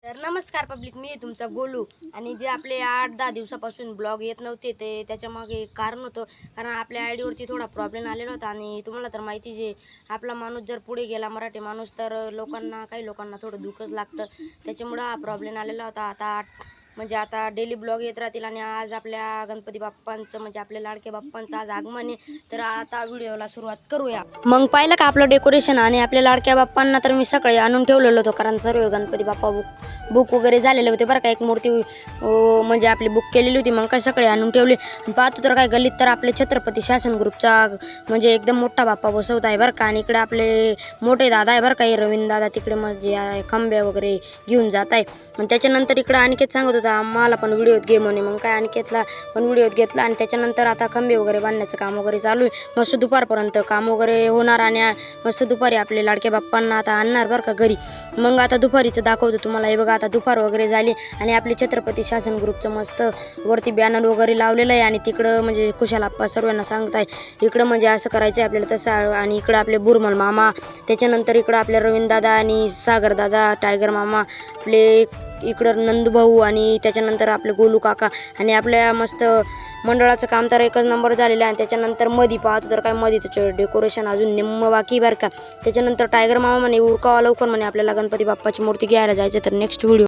तर नमस्कार पब्लिक, मी तुमचा गोलू. आणि जे आपले 8-10 दिवसापासून ब्लॉग येत नव्हते ते त्याच्यामागे एक कारण होतं. कारण आपल्या आय डीवरती थोडा प्रॉब्लेम आलेला होता. आणि तुम्हाला तर माहिती जे आपला माणूस जर पुढे गेला, मराठी माणूस, तर काही लोकांना थोडं दुःखच लागतं. त्याच्यामुळं हा प्रॉब्लेम आलेला होता. आता डेली ब्लॉग येत राहतील. आणि आज आपल्या गणपती बाप्पांचं, म्हणजे आपल्या लाडक्या बाप्पांचं आज आगमन आहे. तर आता व्हिडिओला सुरुवात करूया. मग पाहिलं का आपलं डेकोरेशन. आणि आपल्या लाडक्या बाप्पांना तर मी सकाळी आणून ठेवलेलं होतं, कारण सर्व गणपती बाप्पा बुक वगैरे झालेले होते बरं का. एक मूर्ती म्हणजे आपली बुक केलेली होती, मग काय सकाळी आणून ठेवली. पाहतो तर काय गल्लीत तर आपले छत्रपती शासन ग्रुपचा म्हणजे एकदम मोठा बाप्पा बसवत आहे बरं का. आणि इकडे आपले मोठे दादा आहे बरं का, रवींद्र दादा, तिकडे म्हणजे आहे खंबे वगैरे घेऊन जात आहे. आणि त्याच्यानंतर इकडे अनिकेत सांगत होता आम्हाला पण व्हिडिओत घे म्हणे. मग काय अनिकेतला पण व्हिडिओत घेतला. आणि त्याच्यानंतर आता खंबे वगैरे बांधण्याचं काम वगैरे चालू आहे. मस्त दुपारपर्यंत काम वगैरे होणार. आणि मस्त दुपारी आपले लाडक्या बाप्पांना आता आणणार बरं का घरी. मग आता दुपारीचं दाखवतो तुम्हाला. हे बघा, आता दुपार वगैरे झाली आणि आपले छत्रपती शासन ग्रुपचं मस्त वरती बॅनर वगैरे लावलेलं आहे. आणि तिकडं म्हणजे कुशाल आप्पा सर्वांना सांगताय इकडं म्हणजे असं करायचं आहे आपल्याला तसं. आणि इकडं आपले बुरमल मामा, त्याच्यानंतर इकडं आपले रवींद्र दादा आणि सागर दादा, टायगर मामा, आपले इकडं नंदूभाऊ, आणि त्याच्यानंतर आपले गोलू काका. आणि आपल्या मस्त मंडळाचं काम तर एकच नंबर झालेलं आहे. आणि त्याच्यानंतर मधी पाहतो तर काय, मध्ये त्याचं डेकोरेशन अजून निम्म बाकी बरं का. त्याच्यानंतर टायगर मामा म्हणे उरकावा लवकर म्हणे, आपल्याला गणपती बाप्पाची मूर्ती घ्यायला जायचं. तर नेक्स्ट व्हिडिओ